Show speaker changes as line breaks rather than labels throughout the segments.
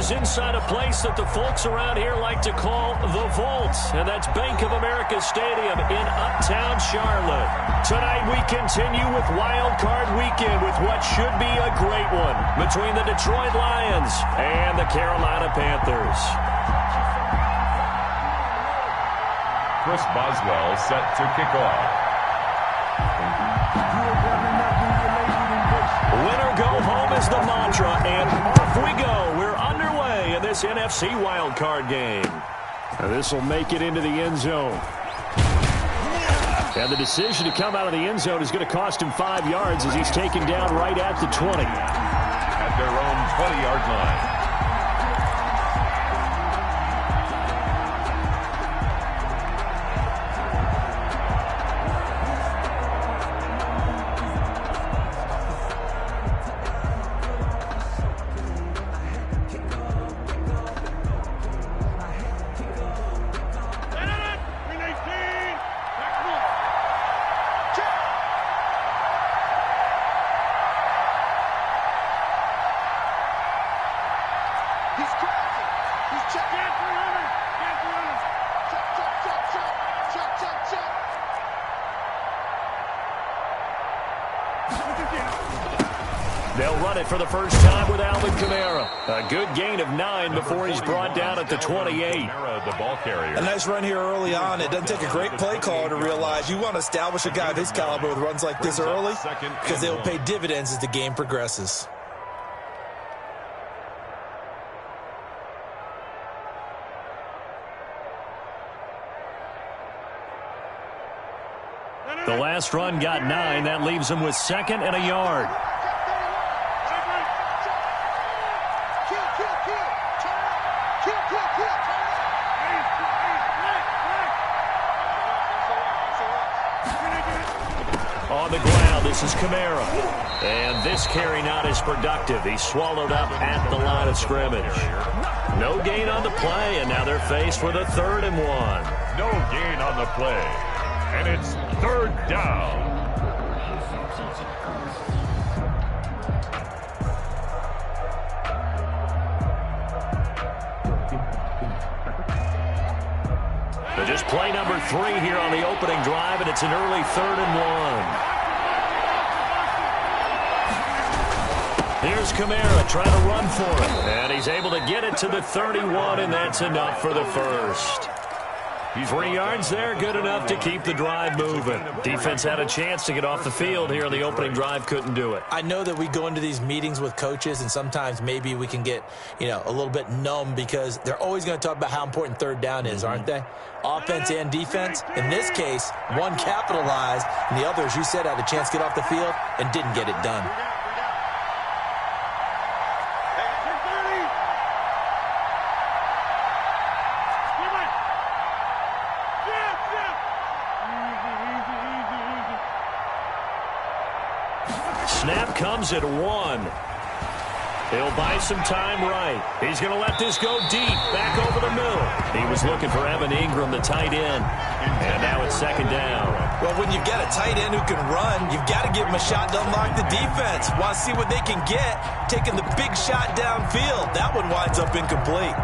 Headquarters inside a place that the folks around here like to call the Vault, and that's Bank of America Stadium in Uptown Charlotte. Tonight we continue with Wild Card Weekend with what should be a great one between the Detroit Lions and the Carolina Panthers.
Chris Boswell set to kick off.
Winner go home is the mantra, and off we go. We're underway in this NFC wildcard game. This will make it into the end zone. And the decision to come out of the end zone is going to cost him 5 yards as he's taken down right at the 20.
At their own 20-yard line.
They'll run it for the first time with Alvin Kamara. A good gain of 9 before he's brought down at the 28.
The ball carrier.
A nice run here early on. It doesn't take a great play caller to realize you want to establish a guy of his caliber with runs like this early because they will pay dividends as the game progresses.
The last run got 9. That leaves him with 2nd and a yard. On the ground, this is Kamara. And this carry not as productive. He's swallowed up at the line of scrimmage. No gain on the play, and now they're faced with a 3rd and 1.
No gain on the play. And it's 3rd down.
But just play number 3 here on the opening drive, and it's an early 3rd and 1. Here's Kamara trying to run for it. And he's able to get it to the 31, and that's enough for the first. 3 yards there, good enough to keep the drive moving. Defense had a chance to get off the field here on the opening drive, couldn't do it.
I know that we go into these meetings with coaches, and sometimes maybe we can get, a little bit numb because they're always going to talk about how important 3rd down is, aren't they? Offense and defense. In this case, one capitalized, and the other, as you said, had a chance to get off the field and didn't get it done.
Snap comes at 1. He'll buy some time right. He's going to let this go deep, back over the middle. He was looking for Evan Ingram, the tight end. And now it's 2nd down.
Well, when you've got a tight end who can run, you've got to give him a shot to unlock the defense. Want to see what they can get, taking the big shot downfield. That one winds up incomplete.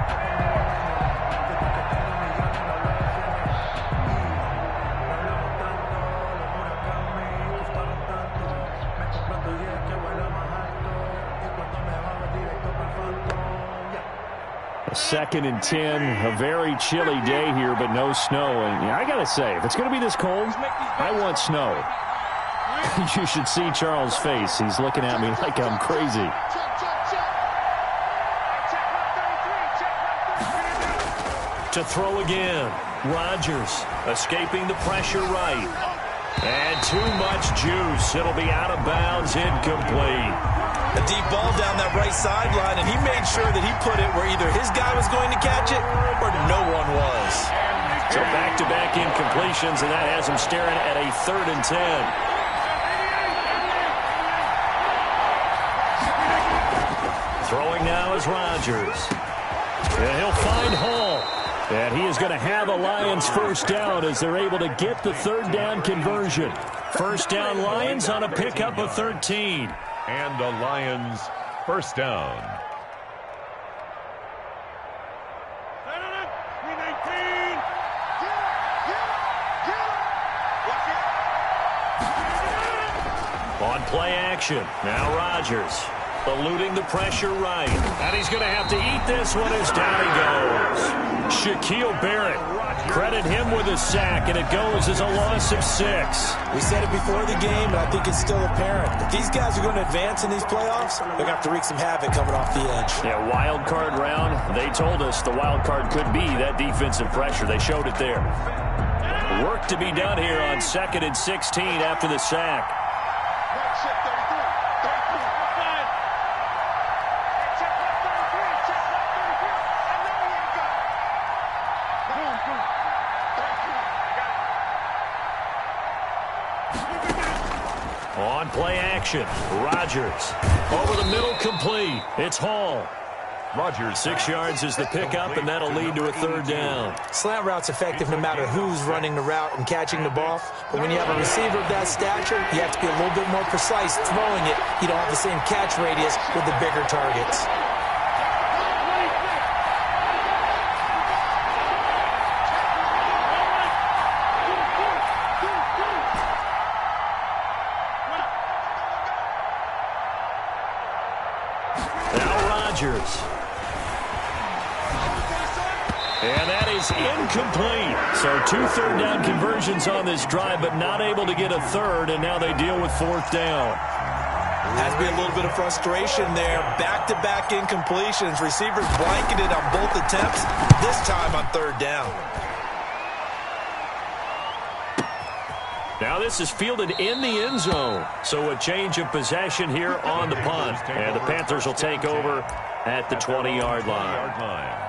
A 2nd and 10, a very chilly day here, but no snow. And I got to say, if it's going to be this cold, I want snow. You should see Charles' face. He's looking at me like I'm crazy. To throw again. Rodgers escaping the pressure right. And too much juice. It'll be out of bounds, incomplete.
A deep ball down that right sideline, and he made sure that he put it where either his guy was going to catch it or no one was.
So back-to-back incompletions, and that has him staring at a 3rd and 10. Throwing now is Rodgers. And he'll find Hall. And he is going to have a Lions 1st down as they're able to get the 3rd down conversion. 1st down Lions on a pickup of 13.
And the Lions 1st down.
On play action, now Rodgers. Eluding the pressure right. And he's going to have to eat this one as down he goes. Shaquille Barrett. Credit him with a sack, and it goes as a loss of 6.
We said it before the game, and I think it's still apparent. If these guys are going to advance in these playoffs, they're going to have to wreak some havoc coming off the edge.
Yeah, wild card round. They told us the wild card could be that defensive pressure. They showed it there. Work to be done here on 2nd and 16 after the sack. On play action, Rodgers. Over the middle, complete. It's Hall.
Rodgers.
6 yards is the pickup, and that'll lead to a 3rd down.
Slant route's effective no matter who's running the route and catching the ball. But when you have a receiver of that stature, you have to be a little bit more precise throwing it. You don't have the same catch radius with the bigger targets.
And that is incomplete. So 2 third-down conversions on this drive, but not able to get a third, and now they deal with 4th down.
Has to be a little bit of frustration there. Back-to-back incompletions. Receivers blanketed on both attempts, this time on 3rd down.
Now this is fielded in the end zone. So a change of possession here on the punt. And the Panthers will take over at the 20-yard line.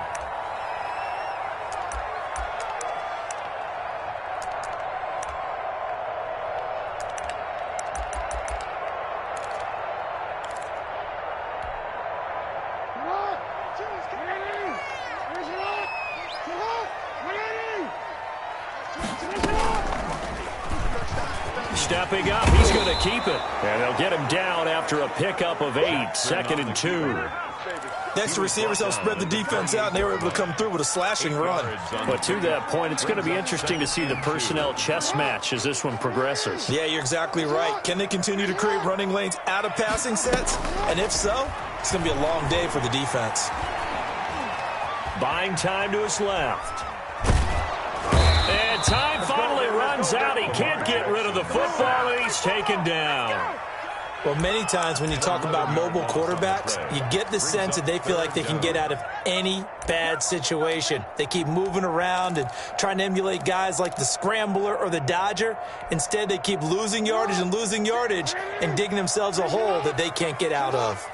Stepping up, he's going to keep it. And they'll get him down after a pickup of 8, 2nd and 2.
Next to receivers, they'll spread the defense out, and they were able to come through with a slashing run.
But to that point, it's going to be interesting to see the personnel chess match as this one progresses.
Yeah, you're exactly right. Can they continue to create running lanes out of passing sets? And if so, it's going to be a long day for the defense.
Buying time to his left. And time finally runs out. He can't get rid of the football, and he's taken down.
Well, many times when you talk about mobile quarterbacks, you get the sense that they feel like they can get out of any bad situation. They keep moving around and trying to emulate guys like the scrambler or the dodger. Instead, they keep losing yardage and digging themselves a hole that they can't get out of.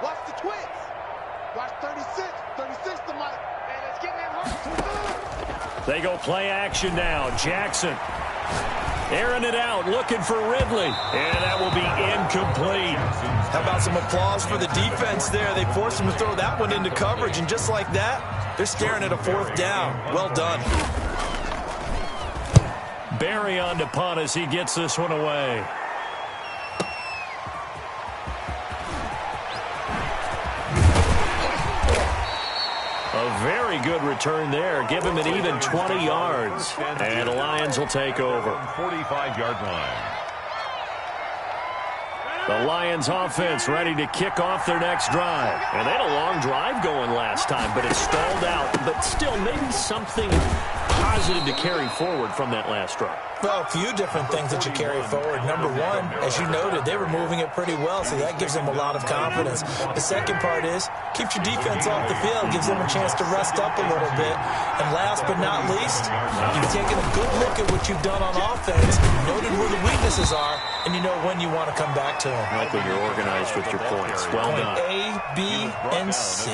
Watch the twits. Watch 36 to Mike. Man, it's getting him hurt.
They go play action now. Jackson airing it out, looking for Ridley. And that will be incomplete.
How about some applause for the defense there? They forced him to throw that one into coverage, and just like that, they're staring at a 4th down. Well done.
Barry on to punt as he gets this one away. A very good return there. Give him an even 20 yards. And the Lions will take over.
45-yard line.
The Lions offense ready to kick off their next drive. And they had a long drive going last time, but it stalled out. But still, maybe something positive to carry forward from that last drive.
Well, a few different things that you carry forward. Number one, as you noted, they were moving it pretty well, so that gives them a lot of confidence. The second part is, keeps your defense off the field, gives them a chance to rest up a little bit. And last but not least, you've taken a good look at what you've done on offense, noted where the weaknesses are, and you know when you want to come back to them.
I like when you're organized with your points. Well done.
A, B, and C.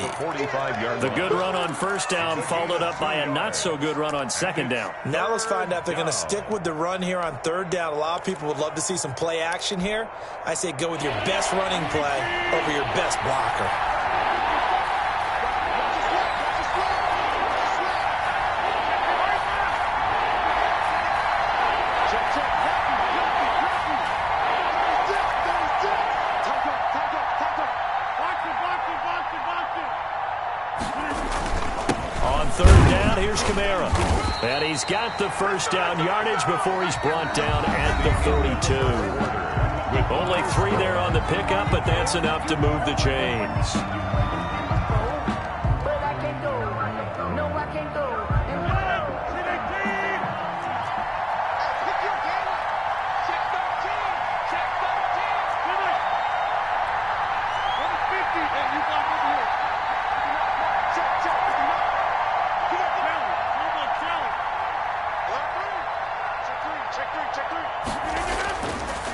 The good run on 1st down followed up by a not-so-good run on 2nd down.
Now let's find out if they're going to stick with the run here on 3rd down. A lot of people would love to see some play action here. I say go with your best running play over your best blocker.
On third down, here's Kamara. And he's got the first down yardage before he's brought down at the 42. Only 3 there on the pickup, but that's enough to move the chains.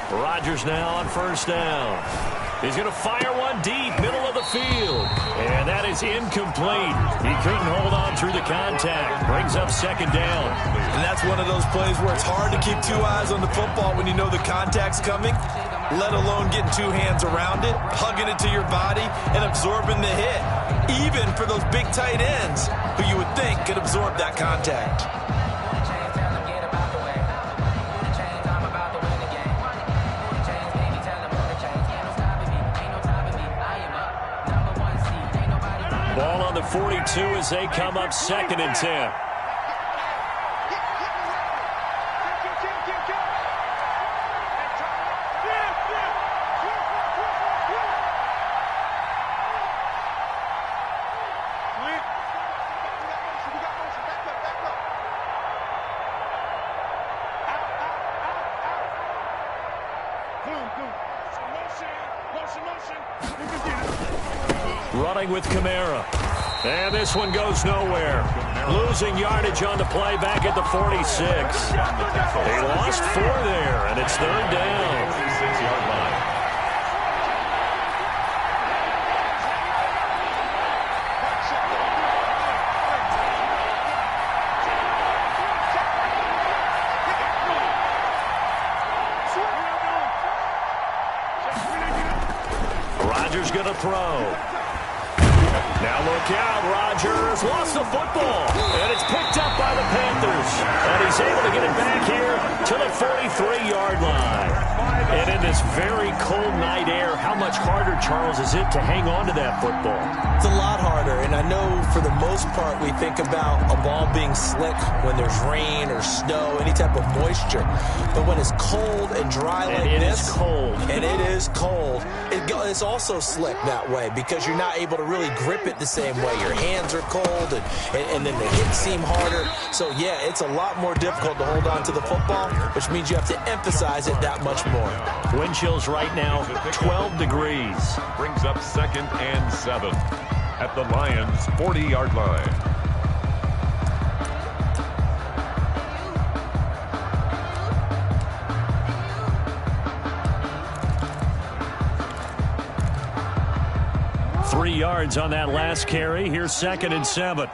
Rodgers now on first down. He's going to fire one deep, middle of the field. And that is incomplete. He couldn't hold on through the contact. Brings up second down.
And that's one of those plays where it's hard to keep 2 eyes on the football when you know the contact's coming, let alone getting 2 hands around it, hugging it to your body, and absorbing the hit. Even for those big tight ends who you would think could absorb that contact.
Ball on the 42 as they come up 2nd and 10. Running with Kamara. And this one goes nowhere. Losing yardage on the play back at the 46. They lost 4 there, and it's 3rd down.
6-yard line.
Rodgers going to throw. Now look out, Rodgers lost the football, and it's picked up by the Panthers. And he's able to get it back here to the 43-yard line. And in this very cold night air, how much harder, Charles, is it to hang on to that football?
It's a lot harder, and I know for the most part we think about a ball being slick when there's rain or snow, any type of moisture. But when it's cold and dry like this, and it is cold, it's also slick that way because you're not able to really grip it the same way. Your hands are cold, and then the hits seem harder. So, yeah, it's a lot more difficult to hold on to the football, which means you have to emphasize it that much more.
Wind chills right now, 12 degrees.
Brings up 2nd and 7 at the Lions' 40-yard line.
Three yards on that last carry. Here's 2nd and 7.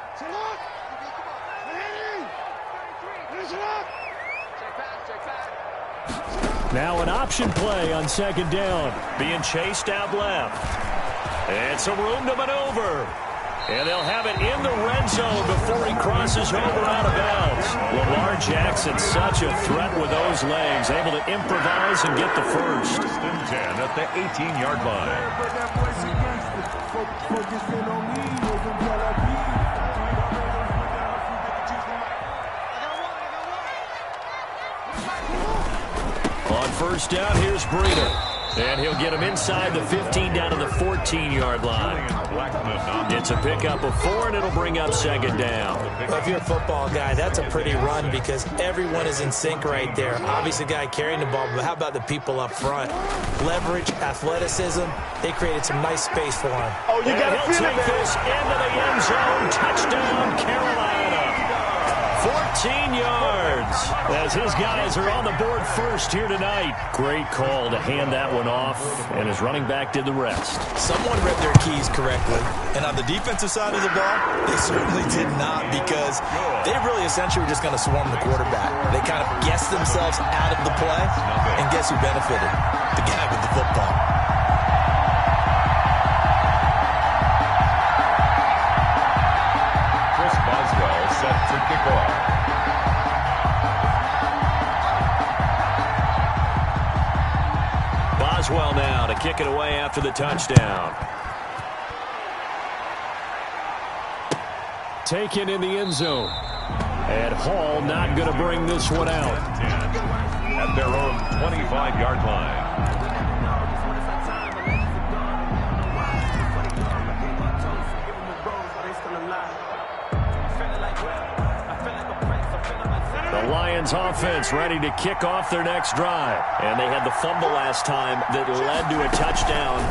Now an option play on 2nd down. Being chased out left. And some room to maneuver. And they'll have it in the red zone before he crosses over out of bounds. Lamar Jackson, such a threat with those legs. Able to improvise and get the first.
1st and 10 at the 18-yard line.
On first down, here's Breida. And he'll get him inside the 15 down to the 14-yard line. It's a pickup of 4, and it'll bring up 2nd down.
Well, if you're a football guy, that's a pretty run because everyone is in sync right there. Obviously, the guy carrying the ball, but how about the people up front? Leverage, athleticism, they created some nice space for him.
Oh, you got to take this into the end zone. Touchdown, Carolina. 14 yards as his guys are on the board first here tonight. Great call to hand that one off, and his running back did the rest.
Someone read their keys correctly, and on the defensive side of the ball, they certainly did not because they really essentially were just going to swarm the quarterback. They kind of guessed themselves out of the play, and guess who benefited? The guy with the football.
Set to kick off.
Boswell now to kick it away after the touchdown. taken in the end zone. And Hall not going to bring this one out.
At their own 25-yard line.
The Lions offense ready to kick off their next drive. And they had the fumble last time that led to a touchdown.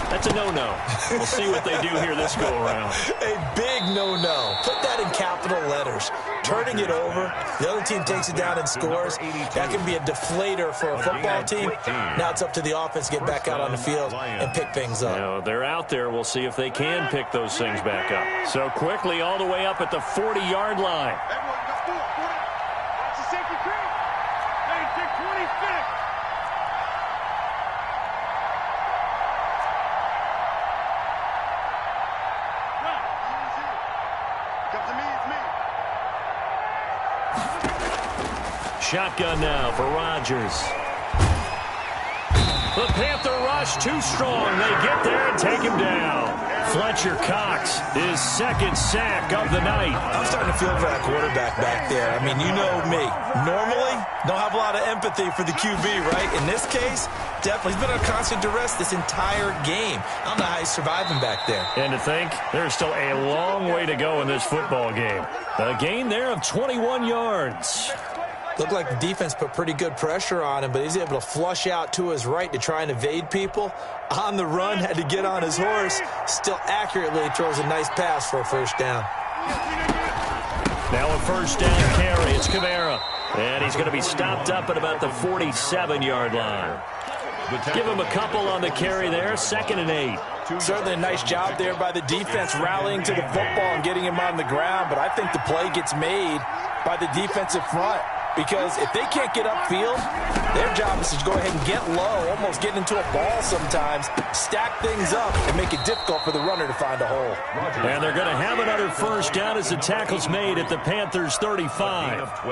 That's a no-no. We'll see what they do here this go-around.
A big no-no. Put that in capital letters. Turning it over, the other team takes it down and scores. That can be a deflator for a football team. Now it's up to the offense to get back out on the field and pick things up.
You know, they're out there. We'll see if they can pick those things back up. So quickly all the way up at the 40-yard line. Shotgun now for Rodgers. The Panther rush too strong. They get there and take him down. Fletcher Cox, his second sack of the night.
I'm starting to feel for that quarterback back there. I mean, you know me. Normally, don't have a lot of empathy for the QB, right? In this case, definitely. He's been under constant duress this entire game. I don't know how he's surviving back there.
And to think, there's still a long way to go in this football game. A gain there of 21 yards.
Looked like the defense put pretty good pressure on him, but he's able to flush out to his right to try and evade people. On the run, had to get on his horse. Still accurately throws a nice pass for a first down.
Now a first down carry. It's Kamara. And he's going to be stopped up at about the 47-yard line. Give him a couple on the carry there. 2nd and 8.
Certainly a nice job there by the defense rallying to the football and getting him on the ground, but I think the play gets made by the defensive front. Because if they can't get upfield, their job is to go ahead and get low, almost get into a ball sometimes, stack things up, and make it difficult for the runner to find a hole.
And they're going to have another first down as the tackle's made at the Panthers' 35.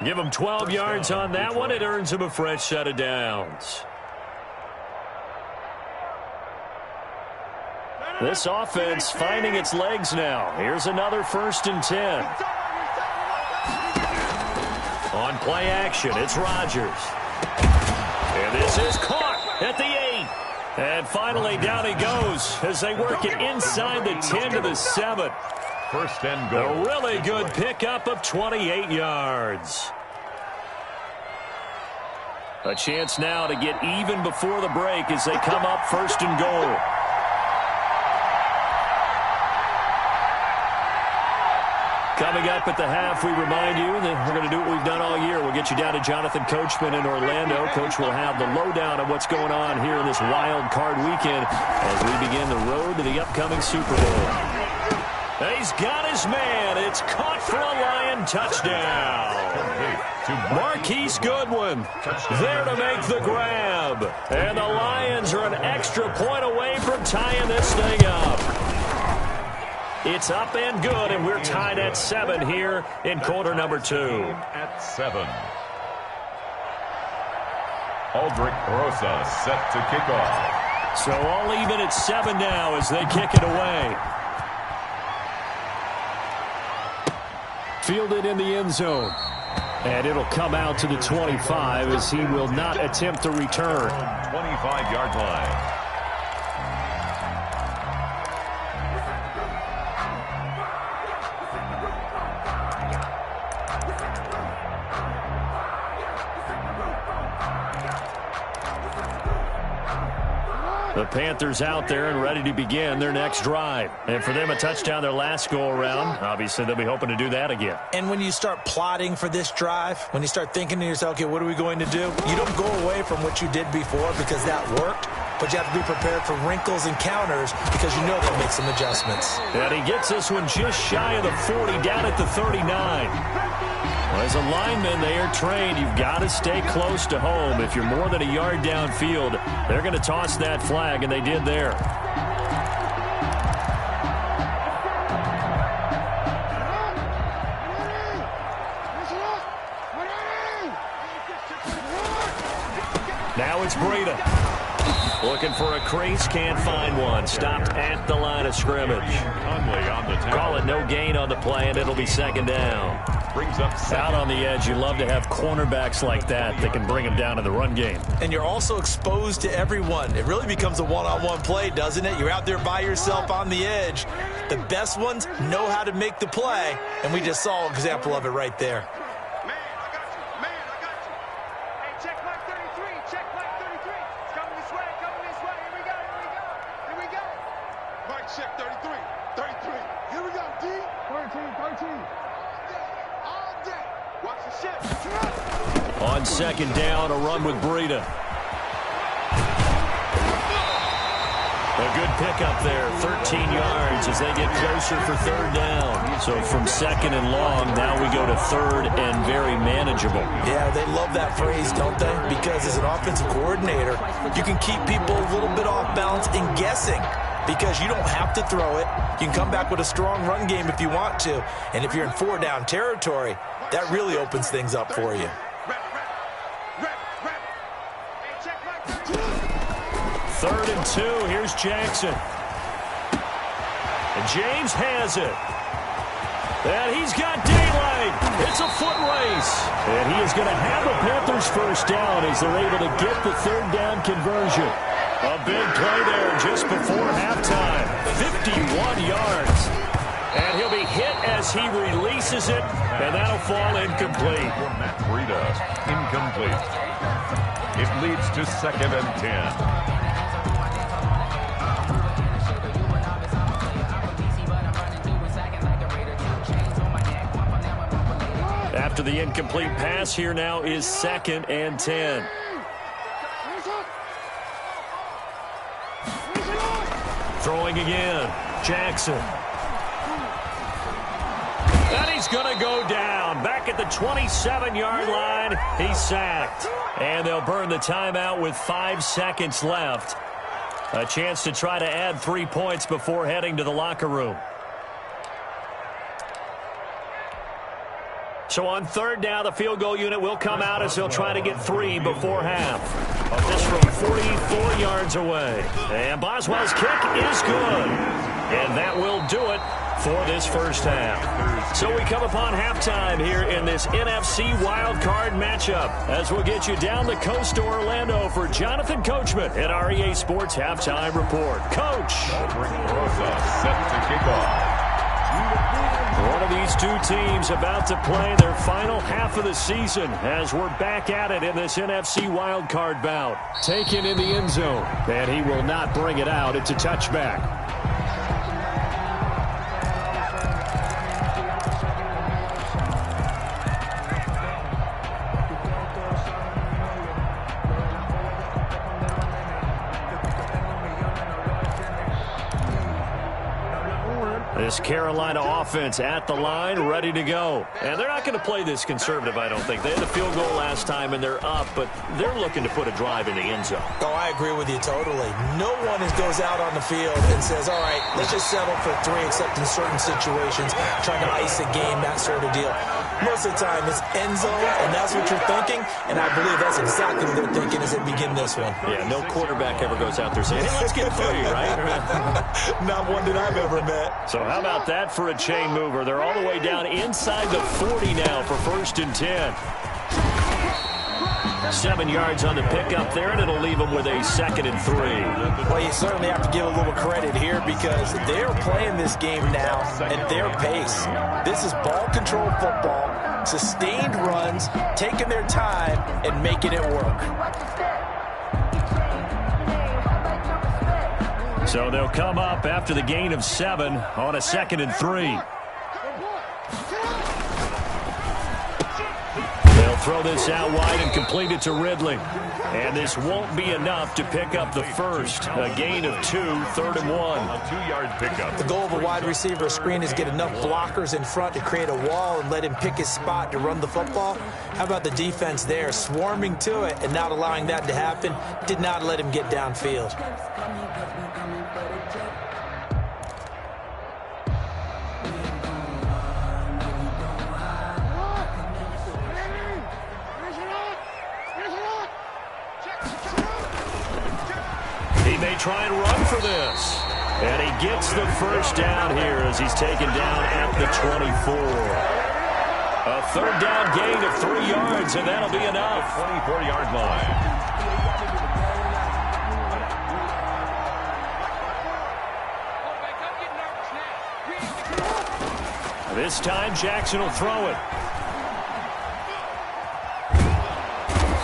Give them 12 yards on that one. It earns them a fresh set of downs. This offense finding its legs now. Here's another 1st and 10. On play action, it's Rodgers. And this is caught at the 8. And finally down he goes as they work it inside the 10 to the 7.
1st and goal.
A really good pickup of 28 yards. A chance now to get even before the break as they come up 1st and goal. Coming up at the half, we remind you that we're going to do what we've done all year. We'll get you down to Jonathan Coachman in Orlando. Coach will have the lowdown of what's going on here in this wild card weekend as we begin the road to the upcoming Super Bowl. He's got his man. It's caught for a Lion touchdown. Marquise Goodwin there to make the grab. And the Lions are an extra point away from tying this thing up. It's up and good, and we're tied at 7 here in quarter number 2.
At 7. Aldrich Rosa set to kick off.
So all even at 7 now as they kick it away. Fielded in the end zone. And it'll come out to the 25 as he will not attempt to return.
25-yard line.
The Panthers out there and ready to begin their next drive. And for them, a touchdown their last go-around. Obviously, they'll be hoping to do that again.
And when you start plotting for this drive, when you start thinking to yourself, okay, what are we going to do? You don't go away from what you did before because that worked, but you have to be prepared for wrinkles and counters because you know they'll make some adjustments.
And he gets this one just shy of the 40, down at the 39. Well, as a lineman, they are trained. You've got to stay close to home. If you're more than a yard downfield, they're going to toss that flag, and they did there. Now it's Breida. Looking for a crease, can't find one. Stopped at the line of scrimmage. Call it no gain on the play, and it'll be second down.
Brings up
out on the edge. You love to have cornerbacks like that can bring them down in the run game.
And you're also exposed to everyone. It really becomes a one-on-one play, doesn't it? You're out there by yourself on the edge. The best ones know how to make the play, and we just saw an example of it right there.
Check 33. 33. Here we go, D. 13. All day. Watch the shit.
On second down, a run with Breida. A good pickup there, 13 yards as they get closer for third down. So from second and long, now we go to third and very manageable.
Yeah, they love that phrase, don't they? Because as an offensive coordinator, you can keep people a little bit off balance and guessing. Because you don't have to throw it. You can come back with a strong run game if you want to. And if you're in four-down territory, that really opens things up for you.
Third and 2. Here's Jackson. And James has it. And he's got daylight. It's a foot race. And he is going to have a Panthers first down as they're able to get the third down conversion. A big play there just before halftime. 51 yards. And he'll be hit as he releases it, and that'll fall incomplete.
Matt Breida, incomplete. It leads to second and 10.
After the incomplete pass, here now is second and 10. Throwing again, Jackson. And he's going to go down. Back at the 27-yard line, he's sacked. And they'll burn the timeout with 5 seconds left. A chance to try to add 3 points before heading to the locker room. So on third down, the field goal unit will come out as they'll try to get 3 before half. This from 44 yards away. And Boswell's kick is good. And that will do it for this first half. So we come upon halftime here in this NFC wildcard matchup as we'll get you down the coast to Orlando for Jonathan Coachman at our EA Sports Halftime Report. Coach.
Set to kick off.
One of these two teams about to play their final half of the season as we're back at it in this NFC wildcard bout. Taken in the end zone, and he will not bring it out. It's a touchback. This Carolina offense at the line, ready to go. And they're not going to play this conservative, I don't think. They had the field goal last time, and they're up, but they're looking to put a drive in the end zone.
Oh, I agree with you totally. No one goes out on the field and says, all right, let's just settle for 3, except in certain situations, trying to ice a game, that sort of deal. Most of the time, it's end zone, and that's what you're thinking, and I believe that's exactly what they're thinking as they begin this one.
Yeah, no quarterback ever goes out there saying, hey, let's get 3, right?
Not one that I've ever met.
So how about that for a chain mover? They're all the way down inside the 40 now for first and 10. 7 yards on the pickup there, and it'll leave them with a second and 3.
Well, you certainly have to give a little credit here because they're playing this game now at their pace. This is ball control football, sustained runs, taking their time, and making it work.
So they'll come up after the gain of 7 on a second and 3. They'll throw this out wide and complete it to Ridley. And this won't be enough to pick up the first. A gain of 2, third and 1.
A 2-yard pickup.
The goal of a wide receiver screen is get enough blockers in front to create a wall and let him pick his spot to run the football. How about the defense there, swarming to it and not allowing that to happen? Did not let him get downfield.
this. And he gets the first down here as he's taken down at the 24. A third down gain of 3 yards, and that'll be enough.
24-yard line.
This time, Jackson will throw it.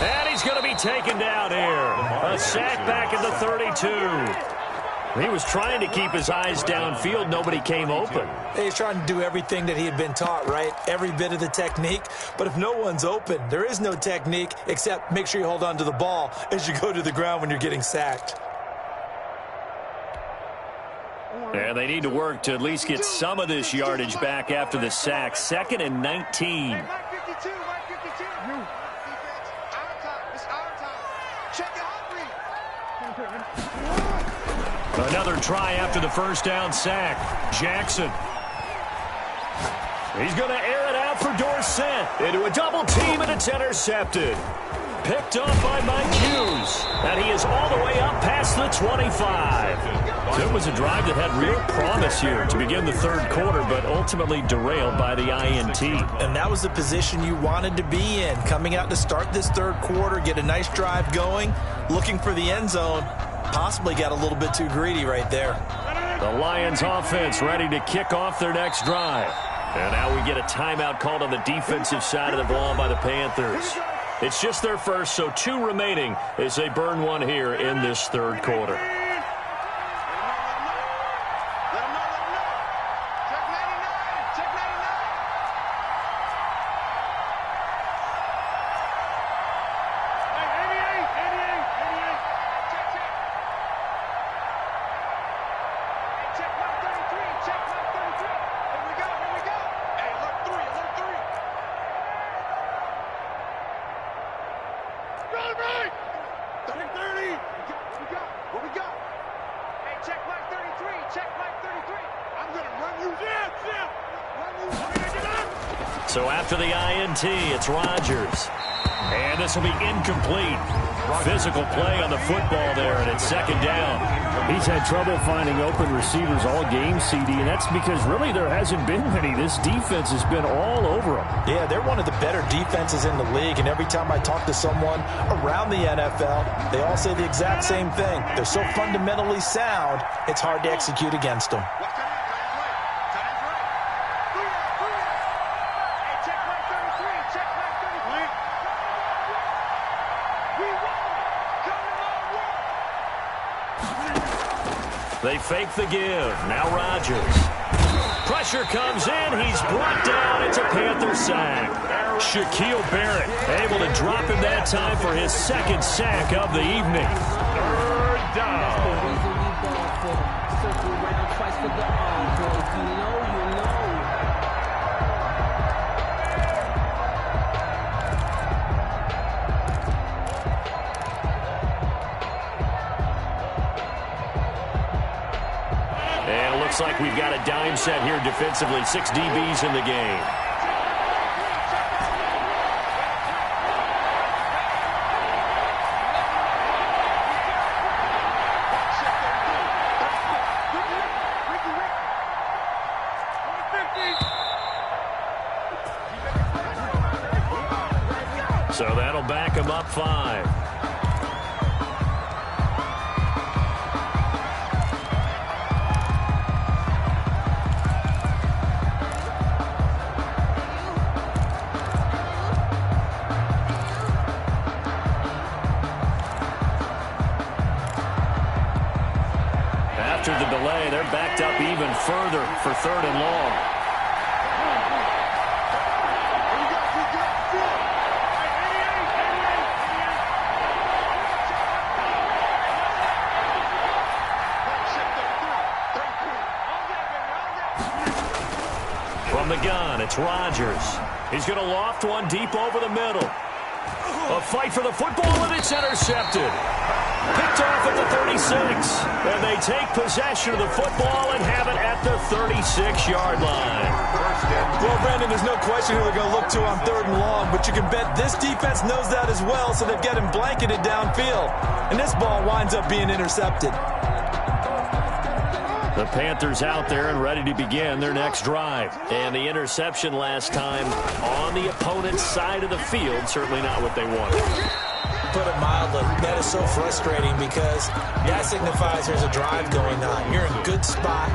And he's going to be taken down here. A sack back at the 32. He was trying to keep his eyes downfield. Nobody came open.
He's trying to do everything that he had been taught, right? Every bit of the technique. But if no one's open, there is no technique except make sure you hold on to the ball as you go to the ground when you're getting sacked.
And they need to work to at least get some of this yardage back after the sack. 2nd and 19. Another try after the first down sack. Jackson. He's going to air it out for Dorsett. Into a double team, and it's intercepted. Picked off by Mike Hughes. And he is all the way up past the 25. It was a drive that had real promise here to begin the third quarter, but ultimately derailed by the INT.
And that was the position you wanted to be in, coming out to start this third quarter, get a nice drive going, looking for the end zone. Possibly got a little bit too greedy right there.
The Lions offense ready to kick off their next drive. And now we get a timeout called on the defensive side of the ball by the Panthers. It's just their first, so 2 remaining as they burn one here in this third quarter. So after the INT, it's Rodgers. And this will be incomplete. Physical play on the football there, and it's 2nd down.
He's had trouble finding open receivers all game, CD, and that's because really there hasn't been many. This defense has been all over them.
Yeah, they're one of the better defenses in the league, and every time I talk to someone around the NFL, they all say the exact same thing. They're so fundamentally sound, it's hard to execute against them.
They fake the give. Now Rodgers. Pressure comes in. He's brought down. It's a Panther sack. Shaquille Barrett able to drop him that time for his 2nd sack of the evening.
3rd down.
And it looks like we've got a dime set here defensively. 6 DBs in the game. So that'll back him up 5. After the delay, they're backed up even further for 3rd and long. From the gun, it's Rodgers. He's going to loft one deep over the middle. A fight for the football, and it's intercepted. Picked off at the 36. And they take possession of the football and have it at the 36-yard line.
Well, Brandon, there's no question who they're going to look to on 3rd and long, but you can bet this defense knows that as well, so they've got him blanketed downfield. And this ball winds up being intercepted.
The Panthers out there and ready to begin their next drive.
And the interception last time on the opponent's side of the field, certainly not what they wanted.
Put it mildly, that is so frustrating because that signifies there's a drive going on. You're in a good spot.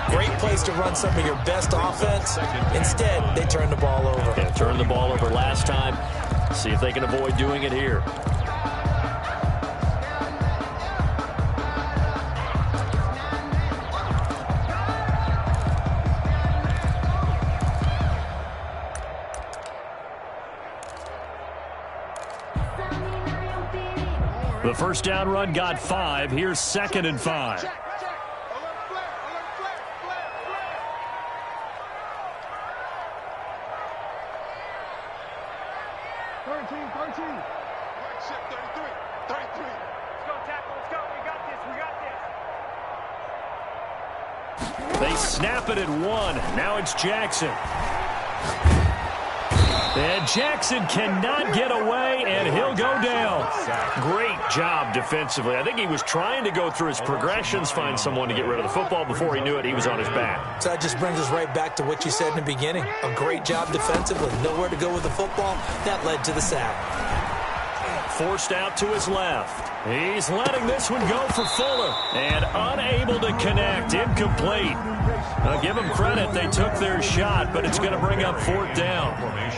Great place to run some of your best offense. Instead, they turn the ball over.
Yeah, turned the ball over last time. See if they can avoid doing it here.
The first down run got 5. Here's 2nd and 5. They snap it at 1. Now it's Jackson. And Jackson cannot get away, and he'll go down. Great job defensively. I think he was trying to go through his progressions, find someone to get rid of the football. Before he knew it, he was on his back.
So that just brings us right back to what you said in the beginning. A great job defensively. Nowhere to go with the football. That led to the sack.
Forced out to his left. He's letting this one go for Fuller. And unable to connect. Incomplete. Now, give them credit. They took their shot, but it's going to bring up 4th down.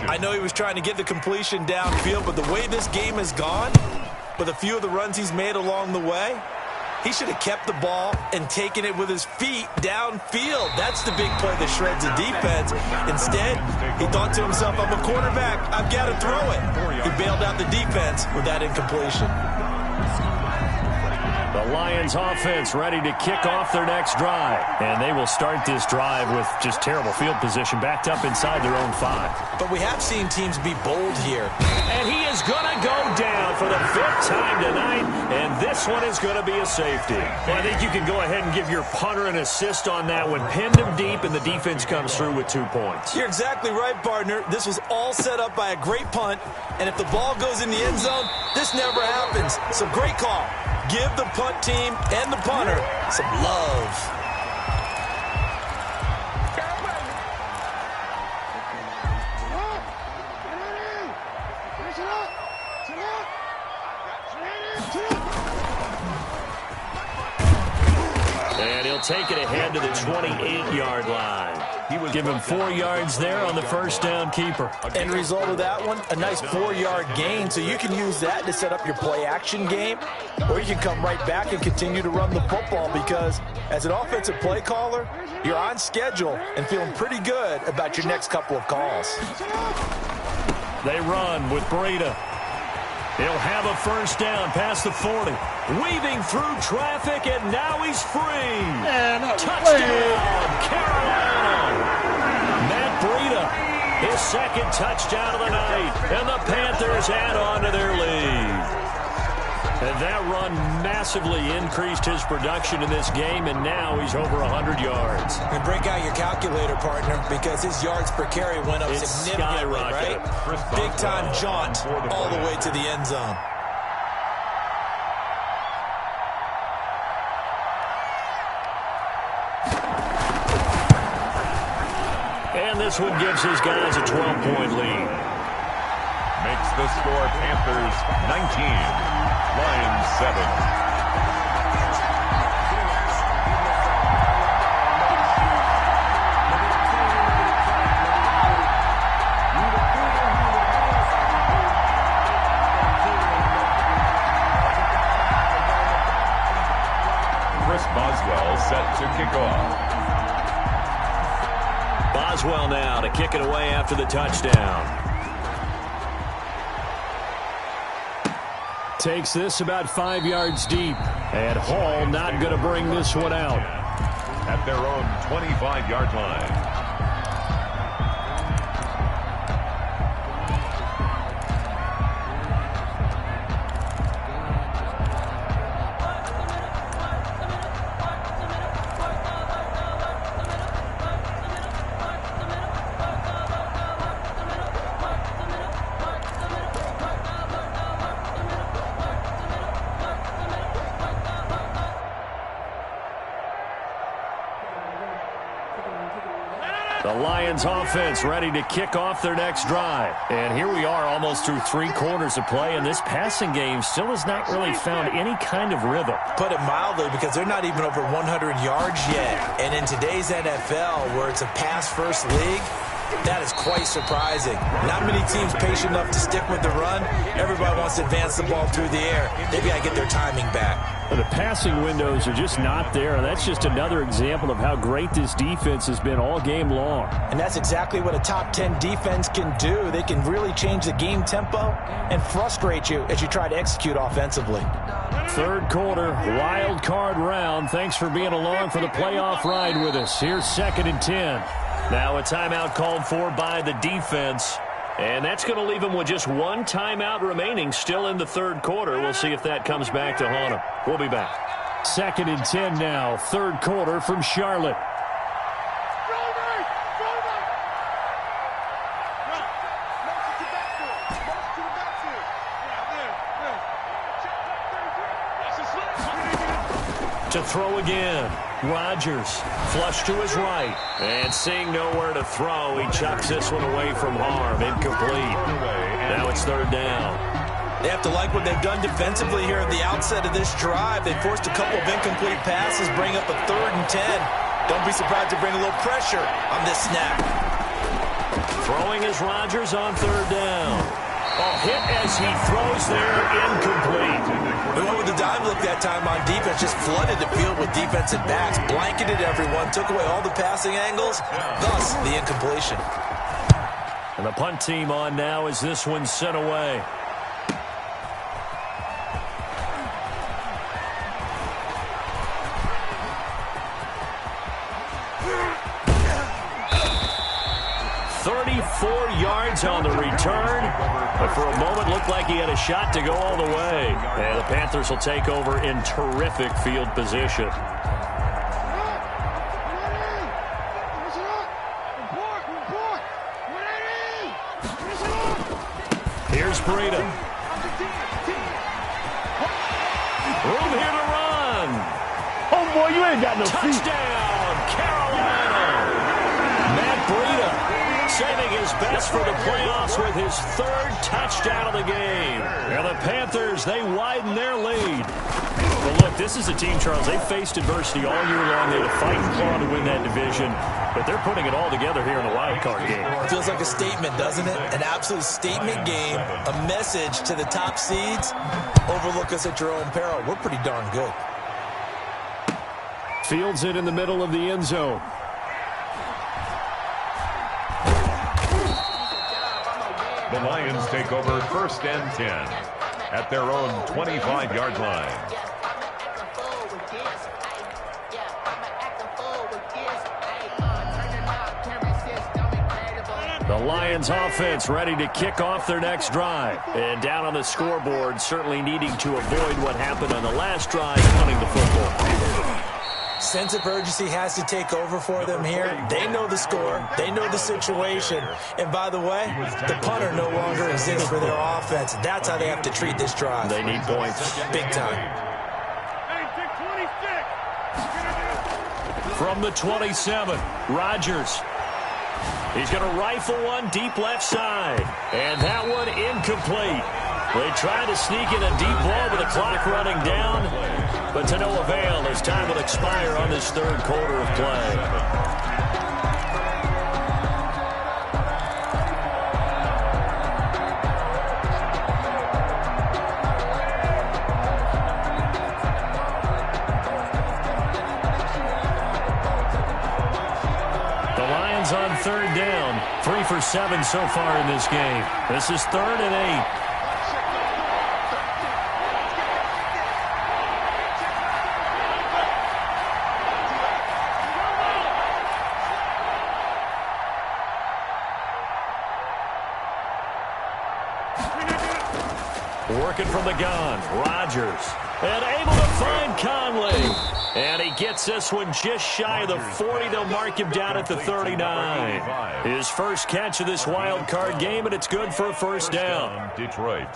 I know he was trying to get the completion downfield, but the way this game has gone, with a few of the runs he's made along the way, he should have kept the ball and taken it with his feet downfield. That's the big play that shreds the defense. Instead, he thought to himself, I'm a quarterback. I've got to throw it. He bailed out the defense with that incompletion.
The Lions offense ready to kick off their next drive. And they will start this drive with just terrible field position, backed up inside their own 5.
But we have seen teams be bold here.
And he is going to go down for the 5th time tonight, and this one is going to be a safety.
Well, I think you can go ahead and give your punter an assist on that one. Pinned him deep, and the defense comes through with 2 points.
You're exactly right, partner. This was all set up by a great punt, and if the ball goes in the end zone, this never happens. So great call. Give the punt team and the punter some love.
And he'll take it ahead to the 28-yard line.
Give him 4 yards there on the first down keeper.
End result of that one, a nice 4-yard gain. So you can use that to set up your play-action game, or you can come right back and continue to run the football because as an offensive play caller, you're on schedule and feeling pretty good about your next couple of calls.
They run with Breida. He'll have a first down past the 40. Weaving through traffic, and now he's free. Touchdown, Carolina. Matt Breida, his 2nd touchdown of the night. And the Panthers add on to their lead. And that run massively increased his production in this game, and now he's over 100 yards.
And break out your calculator, partner, because his yards per carry went up significantly, right? Big-time jaunt all the way to the end zone.
And this one gives his guys a 12-point lead.
Makes the score Panthers 19. Lions 7. Chris Boswell set to kick off.
Boswell now to kick it away after the touchdown.
Takes this about 5 yards deep. And Hall not going to bring this one out.
At their own 25-yard line.
The Lions offense ready to kick off their next drive. And here we are almost through 3 quarters of play, and this passing game still has not really found any kind of rhythm.
Put it mildly, because they're not even over 100 yards yet. And in today's NFL, where it's a pass-first league, that is quite surprising. Not many teams patient enough to stick with the run. Everybody wants to advance the ball through the air. They've got to get their timing back.
The passing windows are just not there. That's just another example of how great this defense has been all game long.
And that's exactly what a top 10 defense can do. They can really change the game tempo and frustrate you as you try to execute offensively.
3rd quarter, wild card round. Thanks for being along for the playoff ride with us. Here's 2nd and 10. Now a timeout called for by the defense. And that's going to leave them with just 1 timeout remaining still in the 3rd quarter. We'll see if that comes back to haunt them. We'll be back. 2nd and 10 now, 3rd quarter from Charlotte. To throw again. Rodgers, flush to his right. And seeing nowhere to throw, he chucks this one away from harm. Incomplete. Now it's 3rd down.
They have to like what they've done defensively here at the outset of this drive. They forced a couple of incomplete passes, bring up a 3rd and 10. Don't be surprised to bring a little pressure on this snap.
Throwing is Rodgers on 3rd down. Oh, hit as he throws there, incomplete.
We went with the dime look that time on defense, just flooded the field with defensive backs, blanketed everyone, took away all the passing angles, thus the incompletion.
And the punt team on now as this one's sent away. Yards on the return, but for a moment looked like he had a shot to go all the way. And the Panthers will take over in terrific field position. Here's Breida. Room here to run.
Oh, boy, you ain't got no feet.
Touchdown, Carolina. Matt Breida saving his best for the playoffs with his 3rd touchdown of the game. And the Panthers, they widen their lead. Well, look, this is a team, Charles, they faced adversity all year long. They had to fight and claw to win that division, but they're putting it all together here in the wild card game.
It feels like a statement, doesn't it? An absolute statement game, a message to the top seeds. Overlook us at your own peril. We're pretty darn good.
Fields it in the middle of the end zone.
The Lions take over 1st and 10 at their own 25-yard line.
The Lions offense ready to kick off their next drive. And down on the scoreboard, certainly needing to avoid what happened on the last drive, punting the football.
Sense of urgency has to take over for them here. They know the score. They know the situation. And by the way, the punter no longer exists for their offense. That's how they have to treat this drive.
They need points.
Big time.
From the 27, Rodgers. He's going to rifle one deep left side. And that one incomplete. They tried to sneak in a deep ball with the clock running down, but to no avail as time will expire on this 3rd quarter of play. The Lions on 3rd down, 3 for 7 so far in this game. This is 3rd and 8. Working from the gun, Rodgers. And able to find Conley. And he gets this one just shy of the 40. They'll mark him down at the 39. His first catch of this wild card game, and it's good for a 1st down.
Detroit.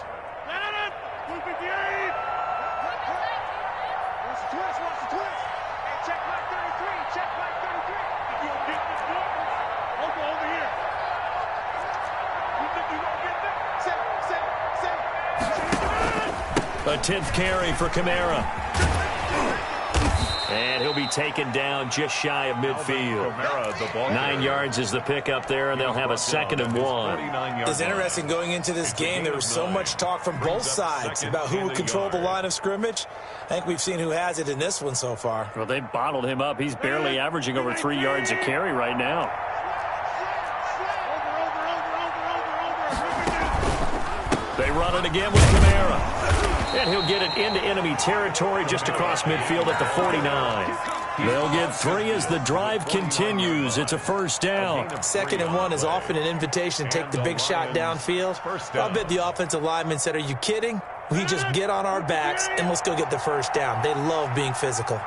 A 10th carry for Kamara. And he'll be taken down just shy of midfield. 9 yards is the pickup there, and they'll have a 2nd and 1.
It's interesting going into this game. There was so much talk from both sides about who would control the line of scrimmage. I think we've seen who has it in this one so far.
Well, they bottled him up. He's barely averaging over 3 yards a carry right now. They run it again with Kamara. And he'll get it into enemy territory just across midfield at the 49. They'll get 3 as the drive continues. It's a 1st down.
2nd and 1 is often an invitation to take the big shot downfield. I'll bet the offensive lineman said, are you kidding? We just get on our backs and let's go get the 1st down. They love being physical.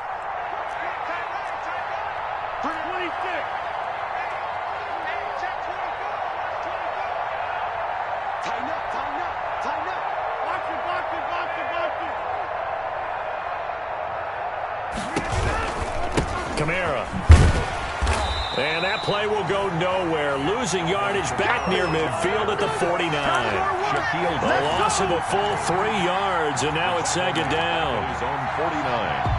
Kamara. And that play will go nowhere. Losing yardage back near midfield at the 49. A loss of a full 3 yards, and now it's 2nd down.
His own 49.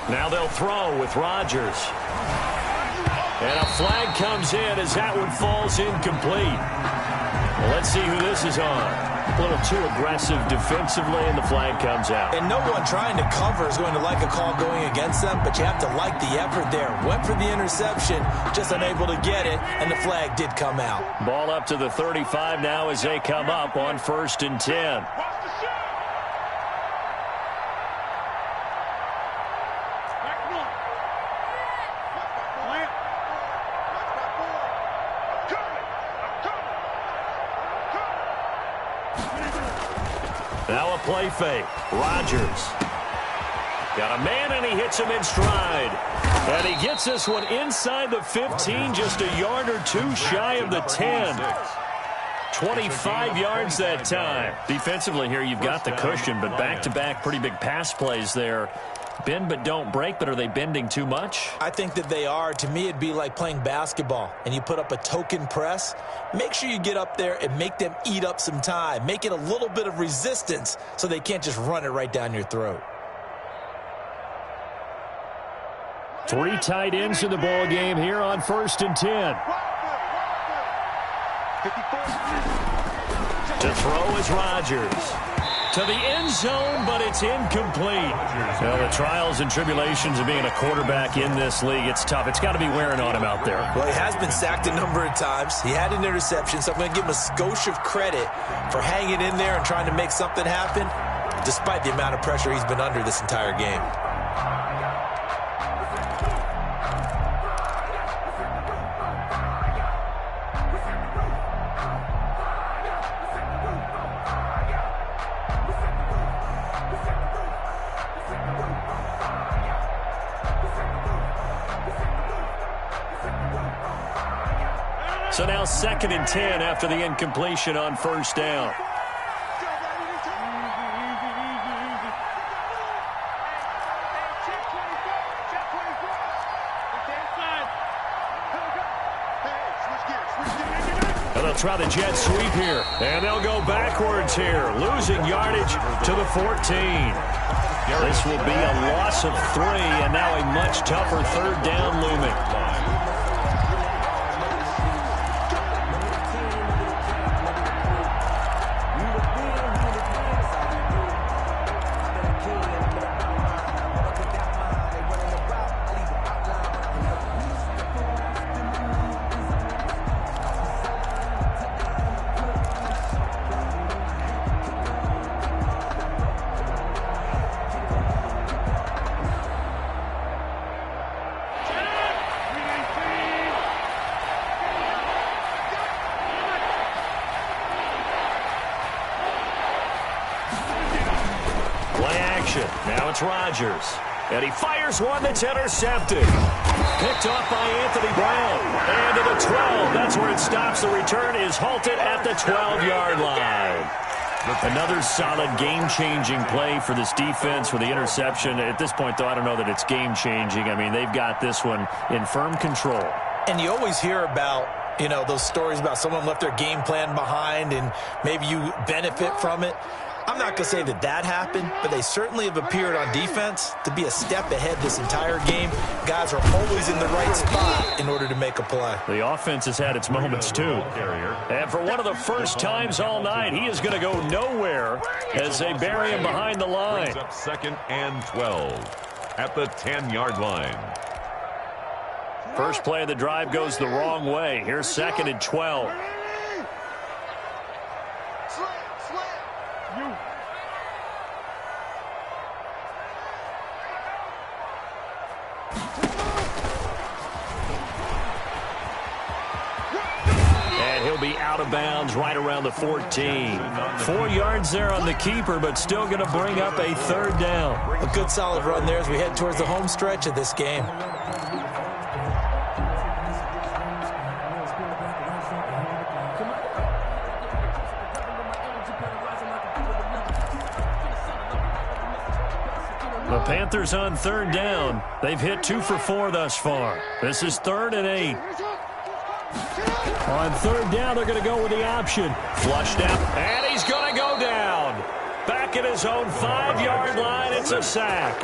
Now they'll throw with Rodgers. And a flag comes in as that one falls incomplete. Well, let's see who this is on. A little too aggressive defensively, and the flag comes out.
And no one trying to cover is going to like a call going against them, but you have to like the effort there. Went for the interception, just unable to get it, and the flag did come out.
Ball up to the 35 now as they come up on 1st and 10. Now a play fake. Rodgers. Got a man, and he hits him in stride. And he gets this one inside the 15, just a yard or 2 shy of the 10. 25 yards that time. Defensively here, you've got the cushion, but back-to-back pretty big pass plays there. Bend but don't break, but are they bending too much?
I think that they are. To me, it'd be like playing basketball, and you put up a token press. Make sure you get up there and make them eat up some time. Make it a little bit of resistance so they can't just run it right down your throat.
3 tight ends in the ball game here on 1st and 10. To throw is Rodgers. To the end zone, but it's incomplete. Well, the trials and tribulations of being a quarterback in this league, it's tough. It's got to be wearing on him out there.
Well, he has been sacked a number of times. He had an interception, so I'm going to give him a skosh of credit for hanging in there and trying to make something happen, despite the amount of pressure he's been under this entire game.
So now 2nd and 10 after the incompletion on 1st down. And they'll try the jet sweep here. And they'll go backwards here, losing yardage to the 14. This will be a loss of 3, and now a much tougher 3rd down looming.
it's Rodgers. And he fires one that's intercepted. Picked off by Anthony Brown. And to the 12. That's where it stops. The return is halted at the 12-yard line. Another solid game-changing play for this defense with the interception. At this point, though, I don't know that it's game-changing. I mean, they've got this one in firm control.
And you always hear about, you know, those stories about someone left their game plan behind and maybe you benefit from it. I'm not going to say that that happened, but they certainly have appeared on defense to be a step ahead this entire game. Guys are always in the right spot in order to make a play.
The offense has had its moments, too. And for one of the first times all night, he is going to go nowhere as they bury him behind the line.
Brings up 2nd and 12 at the 10-yard line.
First play of the drive goes the wrong way. Here's 2nd and 12. Be out of bounds right around the 14. 4 yards there on the keeper, but still going to bring up a 3rd down.
A good solid run there as we head towards the home stretch of this game.
The Panthers on 3rd down. They've hit 2 for 4 thus far. This is 3rd and 8. On 3rd down, they're going to go with the option. Flushed out, and he's going to go down. Back at his own 5-yard line, it's a sack.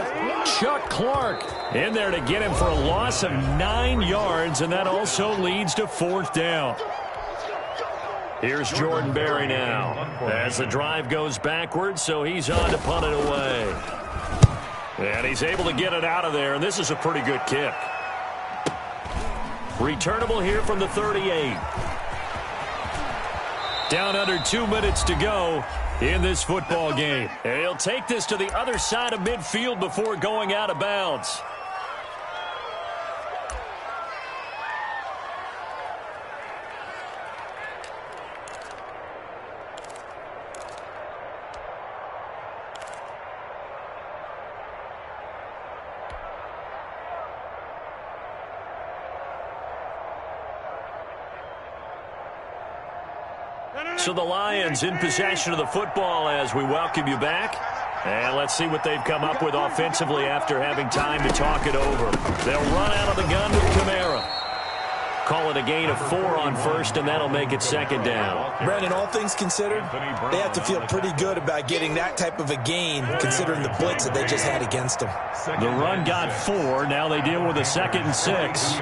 Chuck Clark in there to get him for a loss of 9 yards, and that also leads to 4th down. Here's Jordan Berry now as the drive goes backwards, so he's on to punt it away. And he's able to get it out of there, and this is a pretty good kick. Returnable here from the 38. Down under 2 minutes to go in this football game. And he'll take this to the other side of midfield before going out of bounds. So the Lions in possession of the football as we welcome you back. And let's see what they've come up with offensively after having time to talk it over. They'll run out of the gun with Kamara. Call it a gain of 4 on 1st, and that'll make it 2nd down.
Brandon, all things considered, they have to feel pretty good about getting that type of a gain considering the blitz that they just had against them.
The run got 4. Now they deal with a 2nd and 6.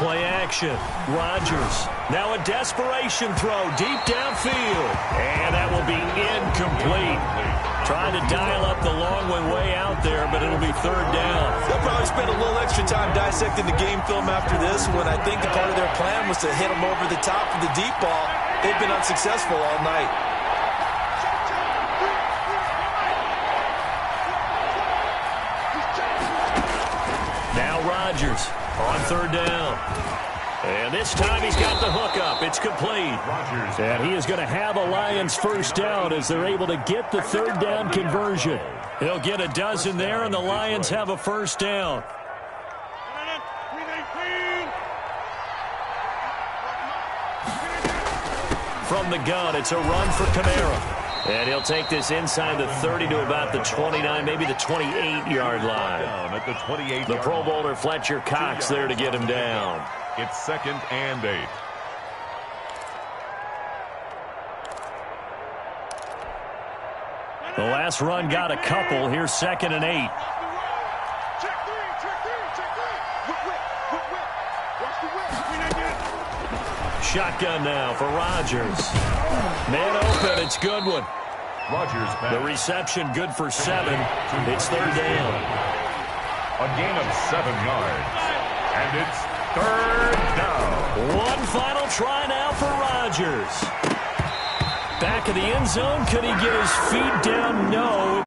Play action. Rodgers. Now a desperation throw deep downfield. And that will be incomplete. Trying to dial up the long way out there, but it'll be 3rd down.
They'll probably spend a little extra time dissecting the game film after this when I think the part of their plan was to hit them over the top of the deep ball. They've been unsuccessful all night.
Now Rodgers. On 3rd down. And this time he's got the hook up. It's complete. And he is going to have a Lions 1st down as they're able to get the 3rd down conversion. He'll get a dozen there, and the Lions have a 1st down. From the gun, it's a run for Kamara. And he'll take this inside the 30 to about the 29, maybe the 28-yard line.
Down at the 28.
The Pro Bowler Fletcher Cox there to get him down.
It's 2nd and 8.
The last run got a couple. Here's 2nd and 8. Shotgun now for Rodgers. Man open, it's Goodwin.
Rodgers back.
The reception good for 7. It's 3rd down.
A gain of 7 yards. And it's 3rd down.
One final try now for Rodgers. Back of the end zone. Could he get his feet down? No.